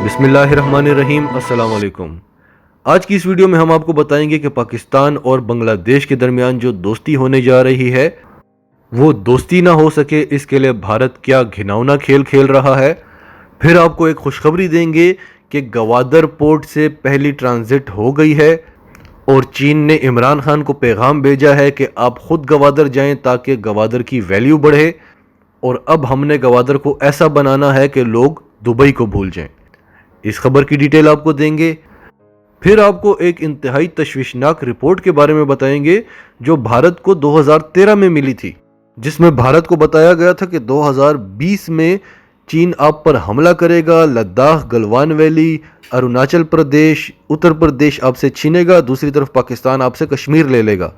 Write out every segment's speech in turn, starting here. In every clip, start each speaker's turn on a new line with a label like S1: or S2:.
S1: بسم اللہ الرحمن الرحیم، السلام علیکم۔ آج کی اس ویڈیو میں ہم آپ کو بتائیں گے کہ پاکستان اور بنگلہ دیش کے درمیان جو دوستی ہونے جا رہی ہے وہ دوستی نہ ہو سکے، اس کے لیے بھارت کیا گھناؤنا کھیل کھیل رہا ہے۔ پھر آپ کو ایک خوشخبری دیں گے کہ گوادر پورٹ سے پہلی ٹرانزٹ ہو گئی ہے اور چین نے عمران خان کو پیغام بھیجا ہے کہ آپ خود گوادر جائیں تاکہ گوادر کی ویلیو بڑھے، اور اب ہم نے گوادر کو ایسا بنانا ہے کہ لوگ دبئی کو بھول جائیں۔ اس خبر کی ڈیٹیل آپ کو دیں گے۔ پھر آپ کو ایک انتہائی تشویشناک رپورٹ کے بارے میں بتائیں گے جو بھارت کو 2013 میں ملی تھی، جس میں بھارت کو بتایا گیا تھا کہ 2020 میں چین آپ پر حملہ کرے گا، لداخ، گلوان ویلی، اروناچل پردیش، اتر پردیش آپ سے چھینے گا، دوسری طرف پاکستان آپ سے کشمیر لے لے گا۔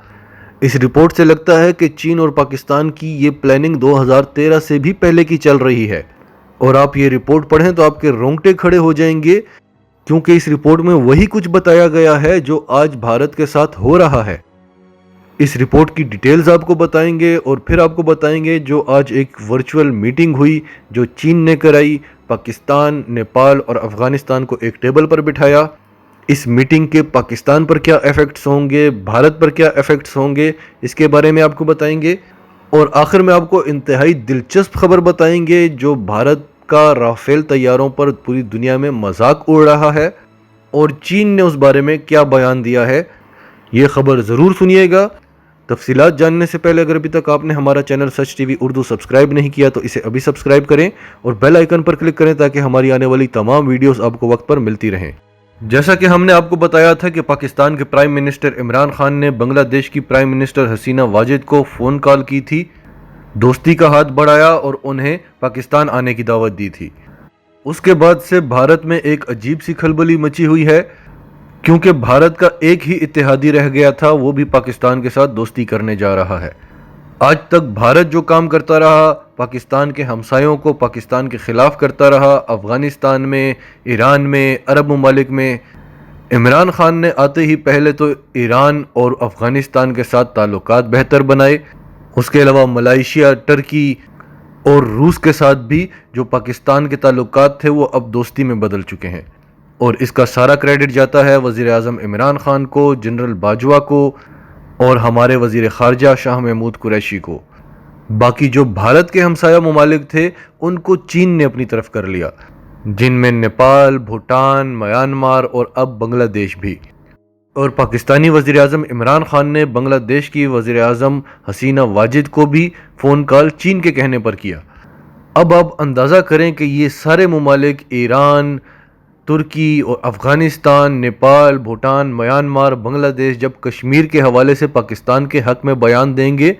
S1: اس رپورٹ سے لگتا ہے کہ چین اور پاکستان کی یہ پلاننگ 2013 سے بھی پہلے کی چل رہی ہے، اور آپ یہ رپورٹ پڑھیں تو آپ کے رونگٹے کھڑے ہو جائیں گے، کیونکہ اس رپورٹ میں وہی کچھ بتایا گیا ہے جو آج بھارت کے ساتھ ہو رہا ہے۔ اس رپورٹ کی ڈیٹیلز آپ کو بتائیں گے، اور پھر آپ کو بتائیں گے جو آج ایک ورچوئل میٹنگ ہوئی جو چین نے کرائی، پاکستان، نیپال اور افغانستان کو ایک ٹیبل پر بٹھایا۔ اس میٹنگ کے پاکستان پر کیا ایفیکٹس ہوں گے، بھارت پر کیا ایفیکٹس ہوں گے، اس کے بارے میں آپ کو بتائیں گے، اور آخر میں آپ کو انتہائی دلچسپ خبر بتائیں گے جو بھارت کا رافیل طیاروں پر پوری دنیا میں مذاق اڑ رہا ہے، اور چین نے اس بارے میں کیا بیان دیا ہے۔ یہ خبر ضرور سنیے گا۔ تفصیلات جاننے سے پہلے اگر ابھی تک آپ نے ہمارا چینل سچ ٹی وی اردو سبسکرائب نہیں کیا تو اسے ابھی سبسکرائب کریں اور بیل آئیکن پر کلک کریں تاکہ ہماری آنے والی تمام ویڈیوز آپ کو وقت پر ملتی رہیں۔ جیسا کہ ہم نے آپ کو بتایا تھا کہ پاکستان کے پرائم منسٹر عمران خان نے بنگلہ دیش کی پرائم منسٹر حسینہ واجد کو فون کال کی تھی، دوستی کا ہاتھ بڑھایا اور انہیں پاکستان آنے کی دعوت دی تھی۔ اس کے بعد سے بھارت میں ایک عجیب سی کھلبلی مچی ہوئی ہے، کیونکہ بھارت کا ایک ہی اتحادی رہ گیا تھا، وہ بھی پاکستان کے ساتھ دوستی کرنے جا رہا ہے۔ آج تک بھارت جو کام کرتا رہا، پاکستان کے ہمسایوں کو پاکستان کے خلاف کرتا رہا، افغانستان میں، ایران میں، عرب ممالک میں۔ عمران خان نے آتے ہی پہلے تو ایران اور افغانستان کے ساتھ تعلقات بہتر بنائے، اس کے علاوہ ملائیشیا، ٹرکی اور روس کے ساتھ بھی جو پاکستان کے تعلقات تھے وہ اب دوستی میں بدل چکے ہیں، اور اس کا سارا کریڈٹ جاتا ہے وزیر اعظم عمران خان کو، جنرل باجوہ کو اور ہمارے وزیر خارجہ شاہ محمود قریشی کو۔ باقی جو بھارت کے ہمسایہ ممالک تھے ان کو چین نے اپنی طرف کر لیا، جن میں نیپال، بھوٹان، میانمار اور اب بنگلہ دیش بھی۔ اور پاکستانی وزیر اعظم عمران خان نے بنگلہ دیش کی وزیر اعظم حسینہ واجد کو بھی فون کال چین کے کہنے پر کیا۔ اب آپ اندازہ کریں کہ یہ سارے ممالک ایران، ترکی اور افغانستان، نیپال، بھوٹان، میانمار، بنگلہ دیش جب کشمیر کے حوالے سے پاکستان کے حق میں بیان دیں گے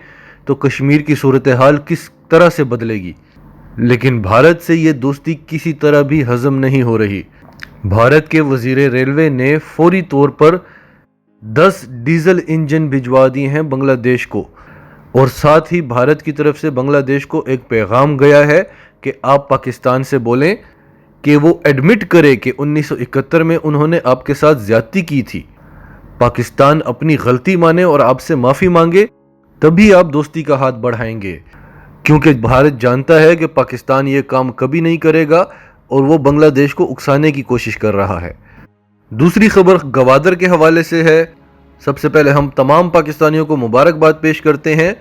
S1: تو کشمیر کی صورتحال کس طرح سے بدلے گی۔ لیکن بھارت سے یہ دوستی کسی طرح بھی ہضم نہیں ہو رہی۔ بھارت کے وزیر ریلوے نے فوری طور پر 10 ڈیزل انجن بھجوا دیے ہیں بنگلہ دیش کو، اور ساتھ ہی بھارت کی طرف سے بنگلہ دیش کو ایک پیغام گیا ہے کہ آپ پاکستان سے بولیں کہ وہ ایڈمٹ کرے کہ 1971 میں انہوں نے آپ کے ساتھ زیادتی کی تھی۔ پاکستان اپنی غلطی مانے اور آپ سے معافی مانگے، تبھی آپ دوستی کا ہاتھ بڑھائیں گے، کیونکہ بھارت جانتا ہے کہ پاکستان یہ کام کبھی نہیں کرے گا اور وہ بنگلہ دیش کو اکسانے کی کوشش کر رہا ہے۔ دوسری خبر گوادر کے حوالے سے ہے۔ سب سے پہلے ہم تمام پاکستانیوں کو مبارکباد پیش کرتے ہیں،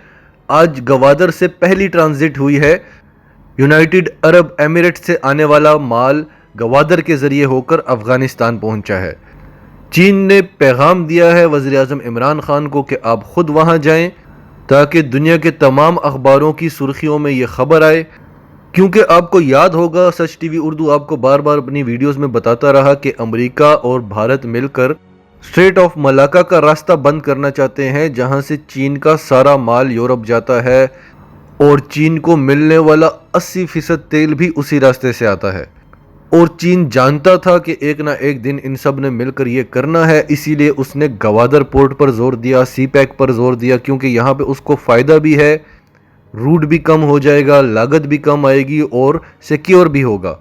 S1: آج گوادر سے پہلی ٹرانزٹ ہوئی ہے۔ یونائٹڈ عرب ایمریٹ سے آنے والا مال گوادر کے ذریعے ہو کر افغانستان پہنچا ہے۔ چین نے پیغام دیا ہے وزیر اعظم عمران خان کو کہ آپ خود وہاں جائیں تاکہ دنیا کے تمام اخباروں کی سرخیوں میں یہ خبر آئے، کیونکہ آپ کو یاد ہوگا سچ ٹی وی اردو آپ کو بار بار اپنی ویڈیوز میں بتاتا رہا کہ امریکہ اور بھارت مل کر اسٹریٹ آف ملاکا کا راستہ بند کرنا چاہتے ہیں، جہاں سے چین کا سارا مال یورپ جاتا ہے، اور چین کو ملنے والا 80% تیل بھی اسی راستے سے آتا ہے۔ اور چین جانتا تھا کہ ایک نہ ایک دن ان سب نے مل کر یہ کرنا ہے، اسی لیے اس نے گوادر پورٹ پر زور دیا، سی پیک پر زور دیا، کیونکہ یہاں پہ اس کو فائدہ بھی ہے، روٹ بھی کم ہو جائے گا، لاگت بھی کم آئے گی اور سیکیور بھی ہوگا۔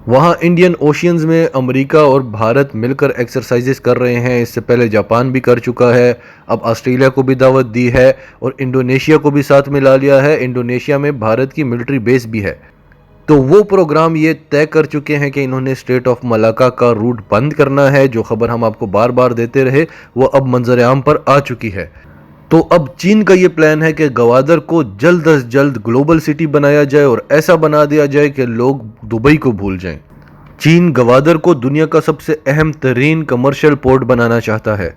S1: وہاں انڈین اوشینز میں امریکہ اور بھارت مل کر ایکسرسائزز کر رہے ہیں، اس سے پہلے جاپان بھی کر چکا ہے، اب آسٹریلیا کو بھی دعوت دی ہے اور انڈونیشیا کو بھی ساتھ ملا لیا ہے۔ انڈونیشیا میں بھارت کی ملٹری بیس بھی ہے۔ تو وہ پروگرام یہ طے کر چکے ہیں کہ انہوں نے اسٹریٹ آف ملاکا کا روٹ بند کرنا ہے. جو خبر ہم آپ کو بار بار دیتے رہے وہ اب منظر عام پر آ چکی ہے. تو اب چین کا یہ پلان ہے کہ گوادر کو جلد از جلد گلوبل سٹی بنایا جائے اور ایسا بنا دیا جائے کہ لوگ دبئی کو بھول جائیں. چین گوادر کو دنیا کا سب سے اہم ترین کمرشل پورٹ بنانا چاہتا ہے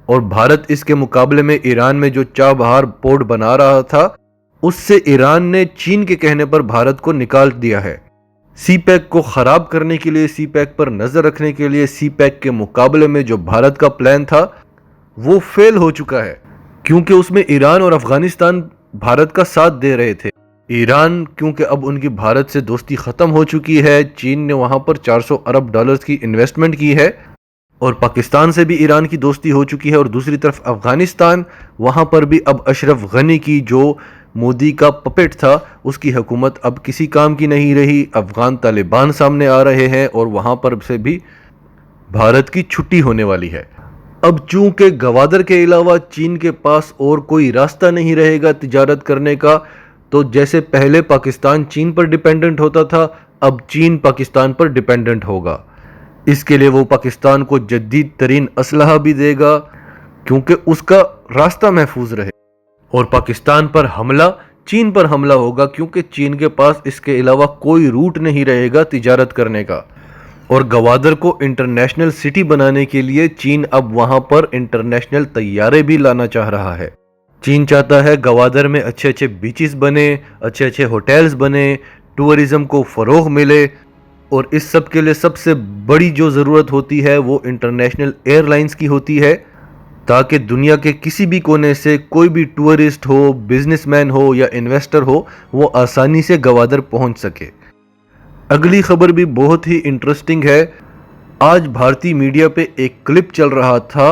S1: اور بھارت اس کے مقابلے میں ایران میں جو چابہار پورٹ بنا رہا تھا اس سے ایران نے چین کے کہنے پر بھارت کو نکال دیا ہے. سی پیک کو خراب کرنے کے لیے، سی پیک پر نظر رکھنے کے لیے سی پیک کے مقابلے میں جو بھارت کا پلان تھا وہ فیل ہو چکا ہے، کیونکہ اس میں ایران اور افغانستان بھارت کا ساتھ دے رہے تھے. ایران کیونکہ اب ان کی بھارت سے دوستی ختم ہو چکی ہے، چین نے وہاں پر 400 ارب ڈالرز کی انویسٹمنٹ کی ہے اور پاکستان سے بھی ایران کی دوستی ہو چکی ہے. اور دوسری طرف افغانستان، وہاں پر بھی اب اشرف غنی کی جو مودی کا پپٹ تھا اس کی حکومت اب کسی کام کی نہیں رہی. افغان طالبان سامنے آ رہے ہیں اور وہاں پر سے بھی بھارت کی چھٹی ہونے والی ہے. اب چونکہ گوادر کے علاوہ چین کے پاس اور کوئی راستہ نہیں رہے گا تجارت کرنے کا، تو جیسے پہلے پاکستان چین پر ڈیپینڈنٹ ہوتا تھا اب چین پاکستان پر ڈیپینڈنٹ ہوگا. اس کے لیے وہ پاکستان کو جدید ترین اسلحہ بھی دے گا کیونکہ اس کا راستہ محفوظ رہے. اور پاکستان پر حملہ چین پر حملہ ہوگا کیونکہ چین کے پاس اس کے علاوہ کوئی روٹ نہیں رہے گا تجارت کرنے کا. اور گوادر کو انٹرنیشنل سٹی بنانے کے لیے چین اب وہاں پر انٹرنیشنل طیارے بھی لانا چاہ رہا ہے. چین چاہتا ہے گوادر میں اچھے اچھے بیچز بنے، اچھے اچھے ہوٹلز بنے، ٹورزم کو فروغ ملے. اور اس سب کے لیے سب سے بڑی جو ضرورت ہوتی ہے وہ انٹرنیشنل ایئر لائنز کی ہوتی ہے، تاکہ دنیا کے کسی بھی کونے سے کوئی بھی ٹورسٹ ہو، بزنس مین ہو یا انویسٹر ہو وہ آسانی سے گوادر پہنچ سکے. اگلی خبر بھی بہت ہی انٹرسٹنگ ہے. آج بھارتی میڈیا پہ ایک کلپ چل رہا تھا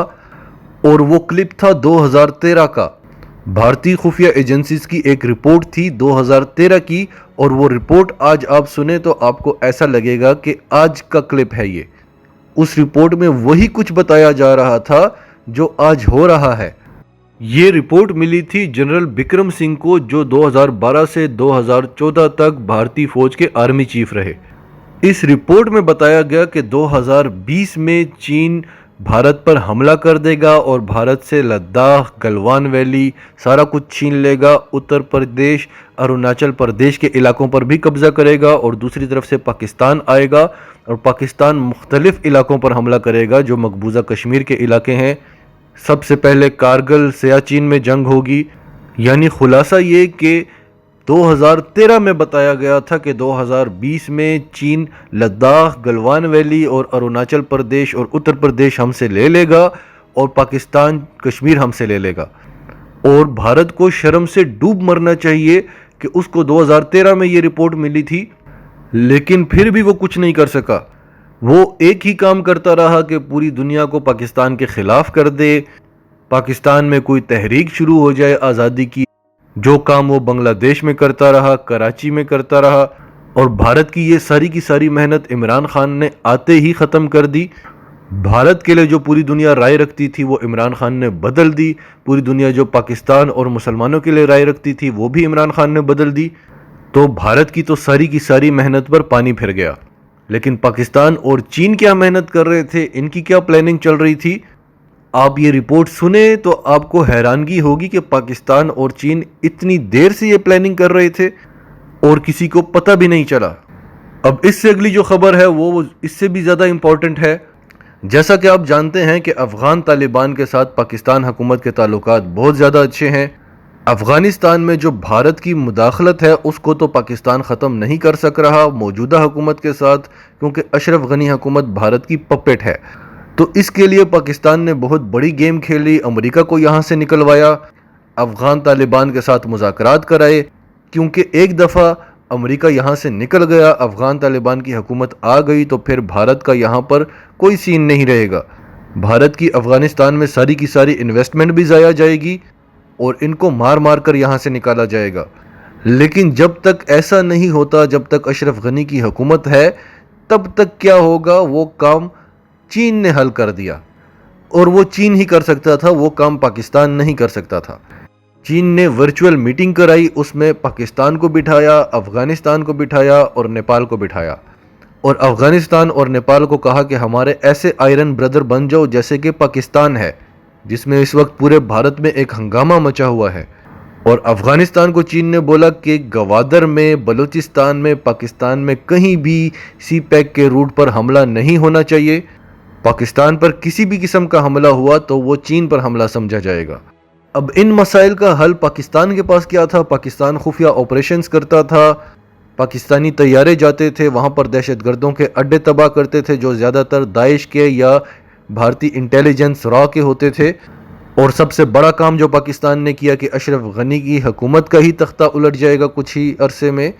S1: اور وہ کلپ تھا 2013 کا. بھارتی خفیہ ایجنسیز کی ایک رپورٹ تھی 2013 کی، اور وہ رپورٹ آج آپ سنیں تو آپ کو ایسا لگے گا کہ آج کا کلپ ہے یہ. اس رپورٹ میں وہی کچھ بتایا جا رہا تھا جو آج ہو رہا ہے. یہ رپورٹ ملی تھی جنرل بکرم سنگھ کو جو 2012 سے 2014 تک بھارتی فوج کے آرمی چیف رہے. اس رپورٹ میں بتایا گیا کہ 2020 میں چین بھارت پر حملہ کر دے گا اور بھارت سے لداخ، گلوان ویلی سارا کچھ چھین لے گا، اتر پردیش، اروناچل پردیش کے علاقوں پر بھی قبضہ کرے گا اور دوسری طرف سے پاکستان آئے گا اور پاکستان مختلف علاقوں پر حملہ کرے گا جو مقبوضہ کشمیر کے علاقے ہیں. سب سے پہلے کارگل سیاچین میں جنگ ہوگی. یعنی خلاصہ یہ کہ 2013 میں بتایا گیا تھا کہ 2020 میں چین لداخ، گلوان ویلی اور اروناچل پردیش اور اتر پردیش ہم سے لے لے گا اور پاکستان کشمیر ہم سے لے لے گا. اور بھارت کو شرم سے ڈوب مرنا چاہیے کہ اس کو 2013 میں یہ رپورٹ ملی تھی لیکن پھر بھی وہ کچھ نہیں کر سکا. وہ ایک ہی کام کرتا رہا کہ پوری دنیا کو پاکستان کے خلاف کر دے، پاکستان میں کوئی تحریک شروع ہو جائے آزادی کی. جو کام وہ بنگلہ دیش میں کرتا رہا، کراچی میں کرتا رہا، اور بھارت کی یہ ساری کی ساری محنت عمران خان نے آتے ہی ختم کر دی. بھارت کے لیے جو پوری دنیا رائے رکھتی تھی وہ عمران خان نے بدل دی. پوری دنیا جو پاکستان اور مسلمانوں کے لیے رائے رکھتی تھی وہ بھی عمران خان نے بدل دی. تو بھارت کی تو ساری کی ساری محنت پر پانی پھر گیا. لیکن پاکستان اور چین کیا محنت کر رہے تھے، ان کی کیا پلاننگ چل رہی تھی، آپ یہ رپورٹ سنیں تو آپ کو حیرانگی ہوگی کہ پاکستان اور چین اتنی دیر سے یہ پلاننگ کر رہے تھے اور کسی کو پتہ بھی نہیں چلا. اب اس سے اگلی جو خبر ہے وہ اس سے بھی زیادہ امپورٹنٹ ہے. جیسا کہ آپ جانتے ہیں کہ افغان طالبان کے ساتھ پاکستان حکومت کے تعلقات بہت زیادہ اچھے ہیں. افغانستان میں جو بھارت کی مداخلت ہے اس کو تو پاکستان ختم نہیں کر سک رہا موجودہ حکومت کے ساتھ، کیونکہ اشرف غنی حکومت بھارت کی پپٹ ہے. تو اس کے لیے پاکستان نے بہت بڑی گیم کھیلی، امریکہ کو یہاں سے نکلوایا، افغان طالبان کے ساتھ مذاکرات کرائے. کیونکہ ایک دفعہ امریکہ یہاں سے نکل گیا، افغان طالبان کی حکومت آ گئی تو پھر بھارت کا یہاں پر کوئی سین نہیں رہے گا. بھارت کی افغانستان میں ساری کی ساری انویسٹمنٹ بھی ضائع جائے گی اور ان کو مار مار کر یہاں سے نکالا جائے گا. لیکن جب تک ایسا نہیں ہوتا، جب تک اشرف غنی کی حکومت ہے، تب تک کیا ہوگا، وہ کام چین نے حل کر دیا. اور وہ چین ہی کر سکتا تھا، وہ کام پاکستان نہیں کر سکتا تھا. چین نے ورچوئل میٹنگ کرائی، اس میں پاکستان کو بٹھایا، افغانستان کو بٹھایا اور نیپال کو بٹھایا، اور افغانستان اور نیپال کو کہا کہ ہمارے ایسے آئرن بردر بن جاؤ جیسے کہ پاکستان ہے، جس میں اس وقت پورے بھارت میں ایک ہنگامہ مچا ہوا ہے۔ اور افغانستان کو چین نے بولا کہ گوادر میں، بلوچستان میں، پاکستان میں کہیں بھی سی پیک کے روٹ پر حملہ نہیں ہونا چاہیے۔ پاکستان پر کسی بھی قسم کا حملہ ہوا تو وہ چین پر حملہ سمجھا جائے گا۔ اب ان مسائل کا حل پاکستان کے پاس کیا تھا؟ پاکستان خفیہ آپریشنز کرتا تھا، پاکستانی طیارے جاتے تھے، وہاں پر دہشت گردوں کے اڈے تباہ کرتے تھے جو زیادہ تر داعش کے یا بھارتی انٹیلیجنس را کے ہوتے تھے۔ اور سب سے بڑا کام جو پاکستان نے کیا کہ اشرف غنی کی حکومت کا ہی تختہ الٹ جائے گا کچھ ہی عرصے میں،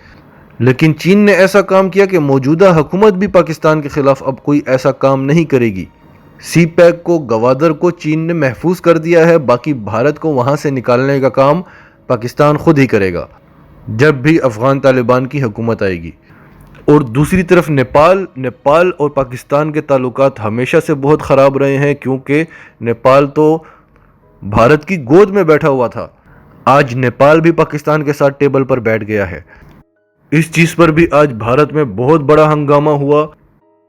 S1: لیکن چین نے ایسا کام کیا کہ موجودہ حکومت بھی پاکستان کے خلاف اب کوئی ایسا کام نہیں کرے گی۔ سی پیک کو، گوادر کو چین نے محفوظ کر دیا ہے، باقی بھارت کو وہاں سے نکالنے کا کام پاکستان خود ہی کرے گا جب بھی افغان طالبان کی حکومت آئے گی۔ اور دوسری طرف نیپال اور پاکستان کے تعلقات ہمیشہ سے بہت خراب رہے ہیں، کیونکہ نیپال تو بھارت کی گود میں بیٹھا ہوا تھا۔ آج نیپال بھی پاکستان کے ساتھ ٹیبل پر بیٹھ گیا ہے۔ اس چیز پر بھی آج بھارت میں بہت بڑا ہنگامہ ہوا۔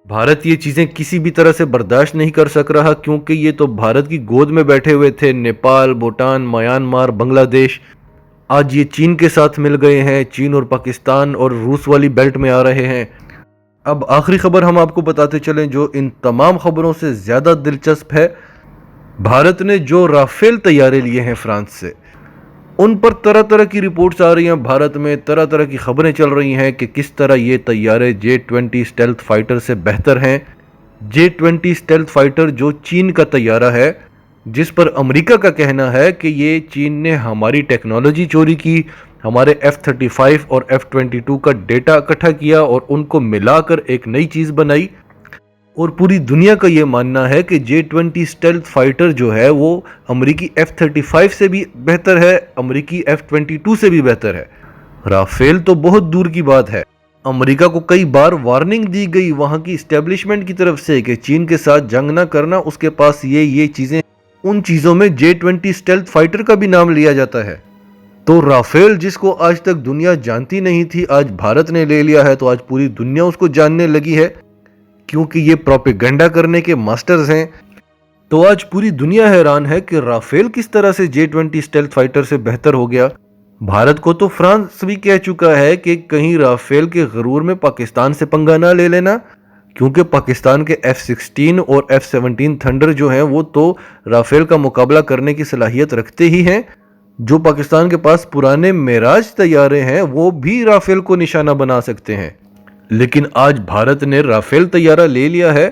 S1: بھارت یہ چیزیں کسی بھی طرح سے برداشت نہیں کر سک رہا، کیونکہ یہ تو بھارت کی گود میں بیٹھے ہوئے تھے، نیپال، بھوٹان، میانمار، بنگلہ دیش۔ آج یہ چین کے ساتھ مل گئے ہیں، چین اور پاکستان اور روس والی بیلٹ میں آ رہے ہیں۔ اب آخری خبر ہم آپ کو بتاتے چلیں جو ان تمام خبروں سے زیادہ دلچسپ ہے۔ بھارت نے جو رافیل طیارے لیے ہیں فرانس سے، ان پر طرح طرح کی رپورٹس آ رہی ہیں، بھارت میں طرح طرح کی خبریں چل رہی ہیں کہ کس طرح یہ طیارے J-20 اسٹیلتھ فائٹر سے بہتر ہیں۔ J-20 اسٹیلتھ فائٹر جو چین کا طیارہ ہے، جس پر امریکہ کا کہنا ہے کہ یہ چین نے ہماری ٹیکنالوجی چوری کی، ہمارے F-35 اور F-22 کا ڈیٹا اکٹھا کیا اور ان کو ملا کر ایک نئی چیز بنائی۔ اور پوری دنیا کا یہ ماننا ہے کہ J-20 اسٹیلتھ فائٹر جو ہے وہ امریکی F-35 سے بھی بہتر ہے، امریکی F-22 سے بھی بہتر ہے۔ رافیل تو بہت دور کی بات ہے۔ امریکہ کو کئی بار وارننگ دی گئی وہاں کی اسٹیبلشمنٹ کی طرف سے کہ چین کے ساتھ جنگ نہ کرنا، اس کے پاس یہ چیزیں، ان چیزوں میں J-20 اسٹیلتھ فائٹر کا بھی نام لیا جاتا ہے۔ تو رافیل جس کو آج تک دنیا جانتی نہیں تھی، آج بھارت نے لے لیا ہے تو آج پوری دنیا اس کو جاننے لگی ہے، کیونکہ یہ پروپیگنڈا کرنے کے ماسٹرز ہیں۔ تو آج پوری دنیا حیران ہے کہ رافیل کس طرح سے J-20 اسٹیلتھ فائٹر سے بہتر ہو گیا۔ بھارت کو تو فرانس بھی کہہ چکا ہے کہ کہیں رافیل کے غرور میں پاکستان سے پنگا نہ لے لینا، کیونکہ پاکستان کے F-16 اور F-17 تھنڈر جو ہیں وہ تو رافیل کا مقابلہ کرنے کی صلاحیت رکھتے ہی ہیں۔ جو پاکستان کے پاس پرانے معراج طیارے ہیں وہ بھی رافیل کو نشانہ بنا سکتے ہیں، لیکن آج بھارت نے رافیل طیارہ لے لیا ہے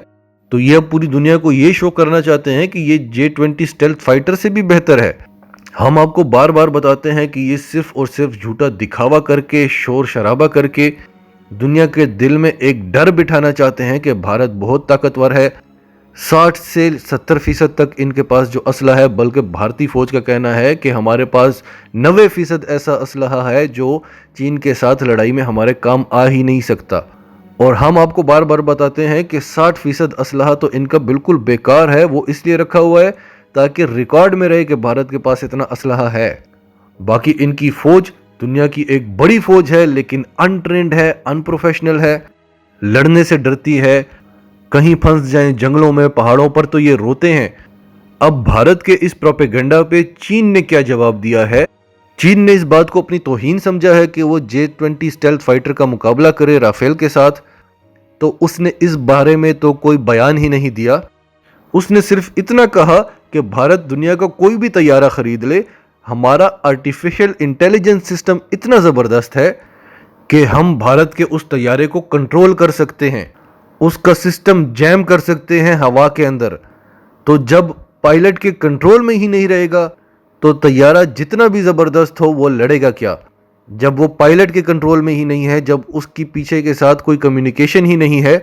S1: تو یہ اب پوری دنیا کو یہ شو کرنا چاہتے ہیں کہ یہ J-20 اسٹیلتھ فائٹر سے بھی بہتر ہے۔ ہم آپ کو بار بار بتاتے ہیں کہ یہ صرف اور صرف جھوٹا دکھاوا کر کے، شور شرابہ کر کے دنیا کے دل میں ایک ڈر بٹھانا چاہتے ہیں کہ بھارت بہت طاقتور ہے۔ 60 سے 70% تک ان کے پاس جو اسلحہ ہے، بلکہ بھارتی فوج کا کہنا ہے کہ ہمارے پاس 90% ایسا اسلحہ ہے جو چین کے ساتھ لڑائی میں ہمارے کام آ ہی نہیں سکتا۔ اور ہم آپ کو بار بار بتاتے ہیں کہ 60% اسلحہ تو ان کا بالکل بیکار ہے، وہ اس لیے رکھا ہوا ہے تاکہ ریکارڈ میں رہے کہ بھارت کے پاس اتنا اسلحہ ہے۔ باقی ان کی فوج دنیا کی ایک بڑی فوج ہے، لیکن انٹرینڈ ہے، ان پروفیشنل ہے، لڑنے سے ڈرتی ہے، کہیں پھنس جائیں جنگلوں میں، پہاڑوں پر تو یہ روتے ہیں۔ اب بھارت کے اس پروپیگنڈا پہ چین نے کیا جواب دیا ہے؟ چین نے اس بات کو اپنی توہین سمجھا ہے کہ وہ J-20 اسٹیلتھ فائٹر کا مقابلہ کرے رافیل کے ساتھ، تو اس نے اس بارے میں تو کوئی بیان ہی نہیں دیا۔ اس نے صرف اتنا کہا کہ بھارت دنیا کا کوئی بھی طیارہ خرید لے، ہمارا آرٹیفیشل انٹیلیجنس سسٹم اتنا زبردست ہے کہ ہم بھارت کے اس طیارے کو کنٹرول کر سکتے ہیں، اس کا سسٹم جیم کر سکتے ہیں ہوا کے اندر۔ تو جب پائلٹ کے کنٹرول میں ہی نہیں رہے گا تو طیارہ جتنا بھی زبردست ہو وہ لڑے گا کیا؟ جب وہ پائلٹ کے کنٹرول میں ہی نہیں ہے، جب اس کی پیچھے کے ساتھ کوئی کمیونیکیشن ہی نہیں ہے۔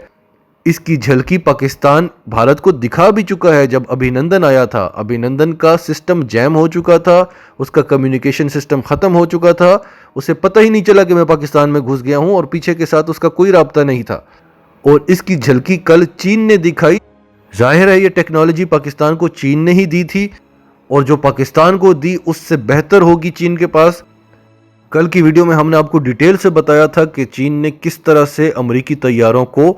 S1: اس کی جھلکی پاکستان بھارت کو دکھا بھی چکا ہے۔ جب ابھینندن آیا تھا، ابھینندن کا سسٹم جیم ہو چکا تھا، اس کا کمیونیکیشن سسٹم ختم ہو چکا تھا، اسے پتہ ہی نہیں چلا کہ میں پاکستان میں گھس گیا ہوں، اور پیچھے کے ساتھ اس کا کوئی رابطہ نہیں تھا۔ اور اس کی جھلکی کل چین نے دکھائی۔ ظاہر ہے یہ ٹیکنالوجی پاکستان کو چین نے ہی دی تھی، اور جو پاکستان کو دی اس سے بہتر ہوگی چین کے پاس۔ کل کی ویڈیو میں ہم نے آپ کو ڈیٹیل سے بتایا تھا کہ چین نے کس طرح سے امریکی طیاروں کو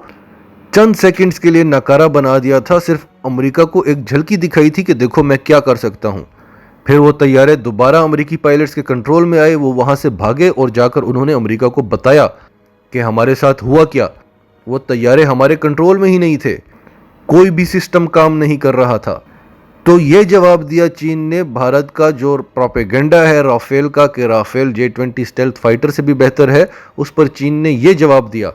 S1: چند سیکنڈز کے لیے ناکارہ بنا دیا تھا، صرف امریکہ کو ایک جھلکی دکھائی تھی کہ دیکھو میں کیا کر سکتا ہوں۔ پھر وہ طیارے دوبارہ امریکی پائلٹس کے کنٹرول میں آئے، وہ وہاں سے بھاگے اور جا کر انہوں نے امریکہ کو بتایا کہ ہمارے ساتھ ہوا کیا۔ وہ طیارے ہمارے کنٹرول میں ہی نہیں تھے، کوئی بھی سسٹم کام نہیں کر رہا تھا۔ تو یہ جواب دیا چین نے بھارت کا جو پروپیگنڈا ہے رافیل کا کہ رافیل J-20 اسٹیلتھ فائٹر سے بھی بہتر ہے، اس پر چین نے یہ جواب دیا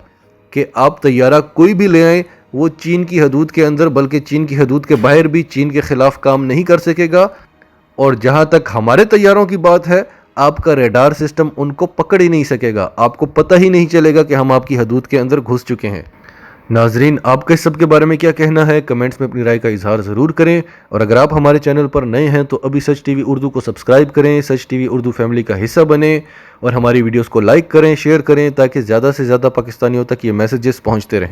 S1: کہ آپ طیارہ کوئی بھی لے آئیں، وہ چین کی حدود کے اندر بلکہ چین کی حدود کے باہر بھی چین کے خلاف کام نہیں کر سکے گا، اور جہاں تک ہمارے طیاروں کی بات ہے آپ کا ریڈار سسٹم ان کو پکڑ ہی نہیں سکے گا، آپ کو پتہ ہی نہیں چلے گا کہ ہم آپ کی حدود کے اندر گھس چکے ہیں۔ ناظرین، آپ کا اس سب کے بارے میں کیا کہنا ہے؟ کمنٹس میں اپنی رائے کا اظہار ضرور کریں، اور اگر آپ ہمارے چینل پر نئے ہیں تو ابھی سچ ٹی وی اردو کو سبسکرائب کریں، سچ ٹی وی اردو فیملی کا حصہ بنیں، اور ہماری ویڈیوز کو لائک کریں، شیئر کریں تاکہ زیادہ سے زیادہ پاکستانیوں تک یہ میسیجز پہنچتے رہیں۔